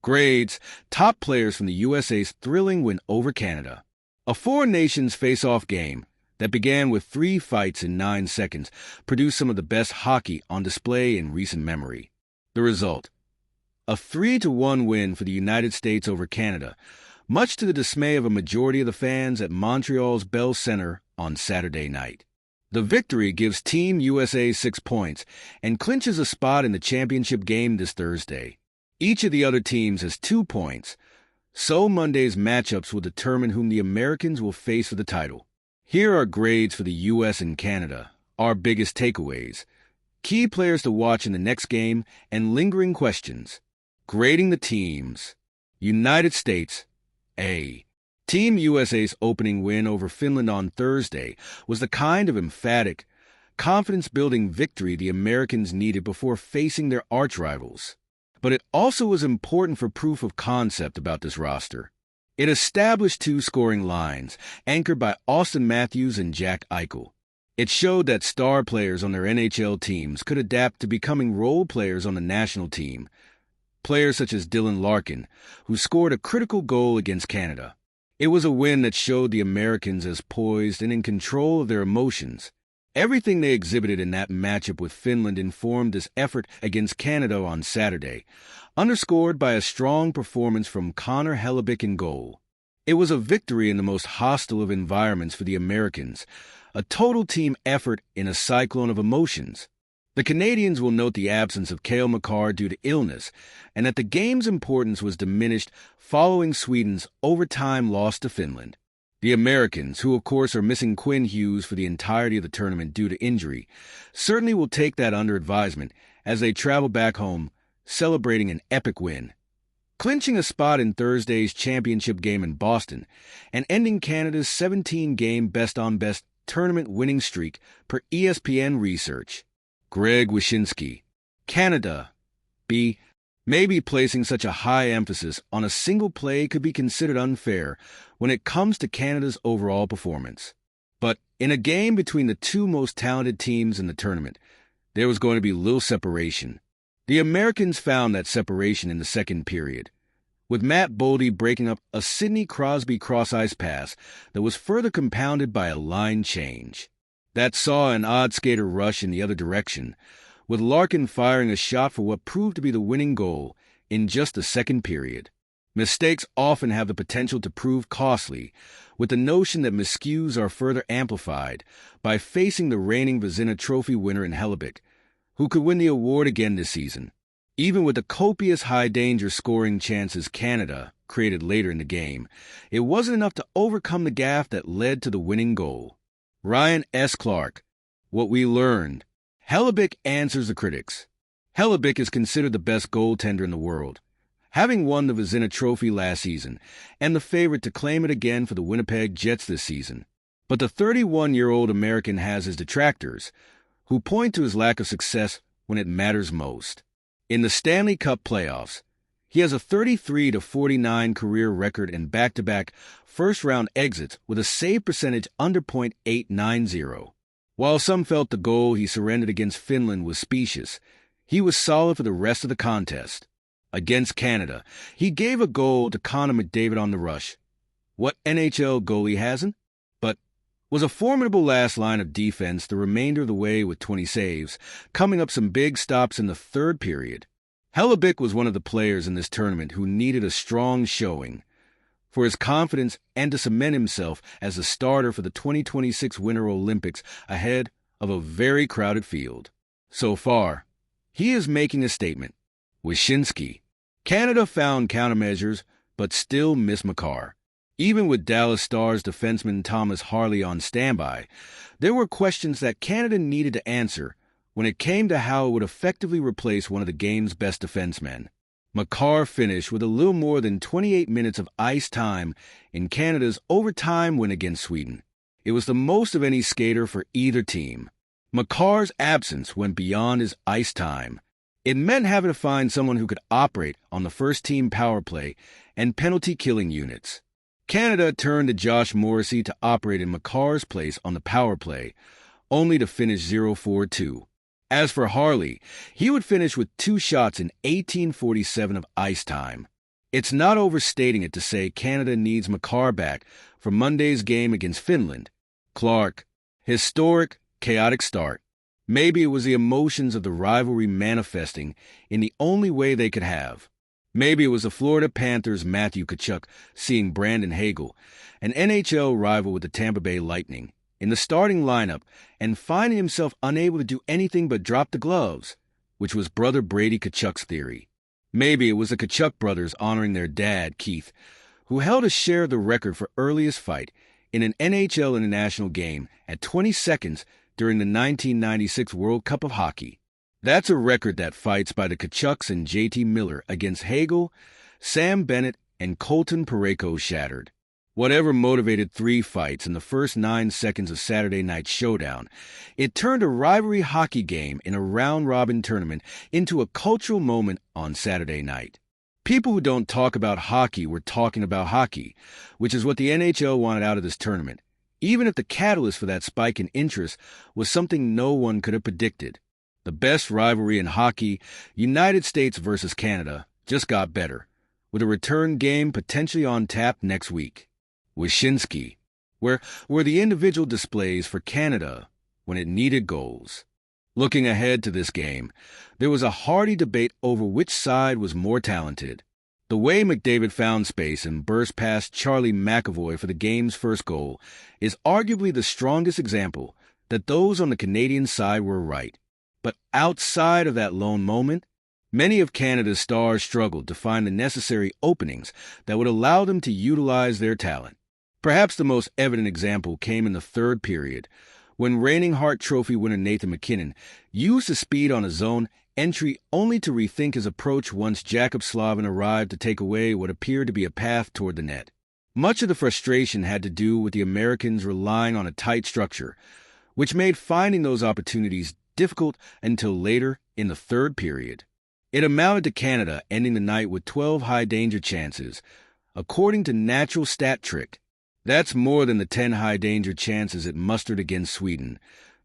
Grades, top players from the USA's thrilling win over Canada. A four-nations face-off game that began with 3 fights in 9 seconds produced some of the best hockey on display in recent memory. The result: a 3-1 win for the United States over Canada, much to the dismay of a majority of the fans at Montreal's Bell Centre on Saturday night. The victory gives Team USA 6 points and clinches a spot in the championship game this Thursday. Each of the other teams has 2 points, so Monday's matchups will determine whom the Americans will face for the title. Here are grades for the US and Canada, our biggest takeaways, key players to watch in the next game, and lingering questions. Grading the teams. United States, A. Team USA's opening win over Finland on Thursday was the kind of emphatic, confidence-building victory the Americans needed before facing their arch-rivals. But it also was important for proof of concept about this roster. It established 2 scoring lines, anchored by Austin Matthews and Jack Eichel. It showed that star players on their NHL teams could adapt to becoming role players on the national team. Players such as Dylan Larkin, who scored a critical goal against Canada. It was a win that showed the Americans as poised and in control of their emotions. Everything they exhibited in that matchup with Finland informed this effort against Canada on Saturday, underscored by a strong performance from Connor Hellebuyck in goal. It was a victory in the most hostile of environments for the Americans, a total team effort in a cyclone of emotions. The Canadians will note the absence of Cale Makar due to illness, and that the game's importance was diminished following Sweden's overtime loss to Finland. The Americans, who of course are missing Quinn Hughes for the entirety of the tournament due to injury, certainly will take that under advisement as they travel back home, celebrating an epic win, clinching a spot in Thursday's championship game in Boston, and ending Canada's 17-game best-on-best tournament winning streak per ESPN research. Greg Wyshynski. Canada. B. Maybe placing such a high emphasis on a single play could be considered unfair when it comes to Canada's overall performance. But in a game between the 2 most talented teams in the tournament, there was going to be little separation. The Americans found that separation in the second period, with Matt Boldy breaking up a Sidney Crosby cross-ice pass that was further compounded by a line change. That saw an odd skater rush in the other direction, with Larkin firing a shot for what proved to be the winning goal in just the second period. Mistakes often have the potential to prove costly, with the notion that miscues are further amplified by facing the reigning Vezina Trophy winner in Hellebuyck, who could win the award again this season. Even with the copious high-danger scoring chances Canada created later in the game, it wasn't enough to overcome the gaffe that led to the winning goal. Ryan S. Clark. What we learned. Hellebuyck answers the critics. Hellebuyck is considered the best goaltender in the world, having won the Vezina Trophy last season and the favorite to claim it again for the Winnipeg Jets this season. But the 31-year-old American has his detractors, who point to his lack of success when it matters most. In the Stanley Cup playoffs, he has a 33-49 career record in back-to-back first-round exits with a save percentage under .890. While some felt the goal he surrendered against Finland was specious, he was solid for the rest of the contest. Against Canada, he gave a goal to Connor McDavid on the rush. What NHL goalie hasn't? But was a formidable last line of defense the remainder of the way with 20 saves, coming up some big stops in the third period. Hellebuyck was one of the players in this tournament who needed a strong showing for his confidence and to cement himself as the starter for the 2026 Winter Olympics ahead of a very crowded field. So far, he is making a statement. Wyshynski. Canada found countermeasures, but still missed Makar. Even with Dallas Stars defenseman Thomas Harley on standby, there were questions that Canada needed to answer when it came to how it would effectively replace one of the game's best defensemen. Makar finished with a little more than 28 minutes of ice time in Canada's overtime win against Sweden. It was the most of any skater for either team. Makar's absence went beyond his ice time. It meant having to find someone who could operate on the first-team power play and penalty-killing units. Canada turned to Josh Morrissey to operate in Makar's place on the power play, only to finish 0-4-2. As for Harley, he would finish with 2 shots in 18:47 of ice time. It's not overstating it to say Canada needs Makar back for Monday's game against Finland. Clark, historic, chaotic start. Maybe it was the emotions of the rivalry manifesting in the only way they could have. Maybe it was the Florida Panthers' Matthew Tkachuk seeing Brandon Hagel, an NHL rival with the Tampa Bay Lightning, in the starting lineup and finding himself unable to do anything but drop the gloves, which was brother Brady Tkachuk's theory. Maybe it was the Tkachuk brothers honoring their dad, Keith, who held a share of the record for earliest fight in an NHL international game at 20 seconds during the 1996 World Cup of Hockey. That's a record that fights by the Tkachuks and JT Miller against Hagel, Sam Bennett, and Colton Parayko shattered. Whatever motivated 3 fights in the first 9 seconds of Saturday night's showdown, it turned a rivalry hockey game in a round-robin tournament into a cultural moment on Saturday night. People who don't talk about hockey were talking about hockey, which is what the NHL wanted out of this tournament, even if the catalyst for that spike in interest was something no one could have predicted. The best rivalry in hockey, United States versus Canada, just got better, with a return game potentially on tap next week. Wyshynski, where were the individual displays for Canada when it needed goals. Looking ahead to this game, there was a hearty debate over which side was more talented. The way McDavid found space and burst past Charlie McAvoy for the game's first goal is arguably the strongest example that those on the Canadian side were right. But outside of that lone moment, many of Canada's stars struggled to find the necessary openings that would allow them to utilize their talent. Perhaps the most evident example came in the third period, when reigning Hart Trophy winner Nathan MacKinnon used his speed on a zone entry only to rethink his approach once Jacob Slavin arrived to take away what appeared to be a path toward the net. Much of the frustration had to do with the Americans relying on a tight structure, which made finding those opportunities difficult until later in the third period. It amounted to Canada ending the night with 12 high-danger chances, according to Natural Stat Trick. That's more than the 10 high-danger chances it mustered against Sweden,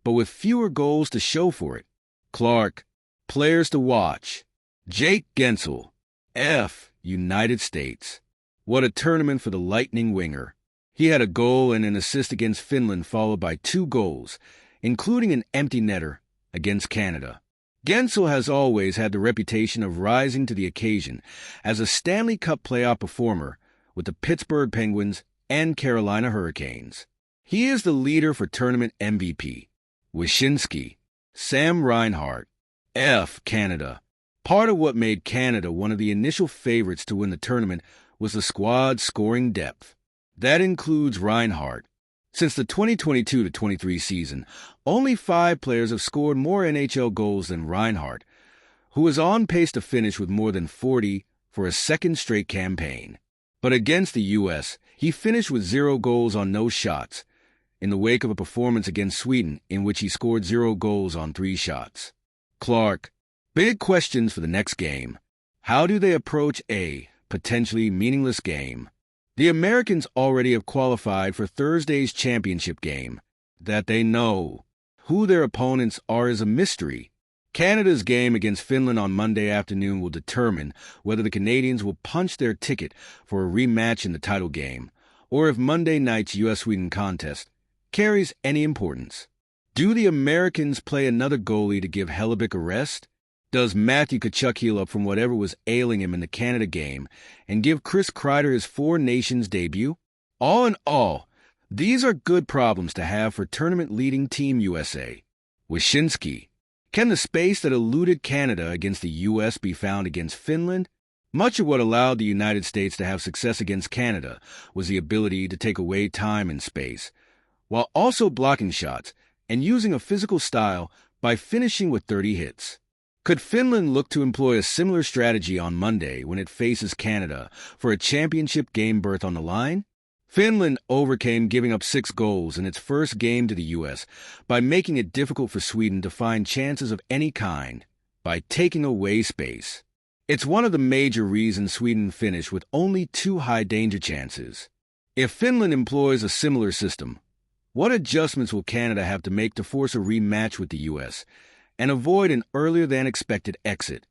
but with fewer goals to show for it. Clark, players to watch. Jake Guentzel, F. United States. What a tournament for the Lightning winger. He had a goal and an assist against Finland, followed by 2 goals, including an empty netter against Canada. Guentzel has always had the reputation of rising to the occasion as a Stanley Cup playoff performer with the Pittsburgh Penguins and Carolina Hurricanes. He is the leader for tournament MVP. Wyshynski, Sam Reinhart, F. Canada. Part of what made Canada one of the initial favorites to win the tournament was the squad's scoring depth. That includes Reinhart. Since the 2022-23 season, only 5 players have scored more NHL goals than Reinhart, who is on pace to finish with more than 40 for a second straight campaign. But against the U.S., he finished with 0 goals on no shots, in the wake of a performance against Sweden in which he scored 0 goals on 3 shots. Clark, big questions for the next game. How do they approach a potentially meaningless game? The Americans already have qualified for Thursday's championship game. That they know. Who their opponents are is a mystery. Canada's game against Finland on Monday afternoon will determine whether the Canadians will punch their ticket for a rematch in the title game, or if Monday night's U.S.-Sweden contest carries any importance. Do the Americans play another goalie to give Hellebuck a rest? Does Matthew Tkachuk heal up from whatever was ailing him in the Canada game and give Chris Kreider his 4 Nations debut? All in all, these are good problems to have for tournament-leading Team USA. Wyshynski, can the space that eluded Canada against the U.S. be found against Finland? Much of what allowed the United States to have success against Canada was the ability to take away time and space, while also blocking shots and using a physical style by finishing with 30 hits. Could Finland look to employ a similar strategy on Monday when it faces Canada for a championship game berth on the line? Finland overcame giving up 6 goals in its first game to the U.S. by making it difficult for Sweden to find chances of any kind by taking away space. It's one of the major reasons Sweden finished with only 2 high-danger chances. If Finland employs a similar system, what adjustments will Canada have to make to force a rematch with the U.S. and avoid an earlier-than-expected exit?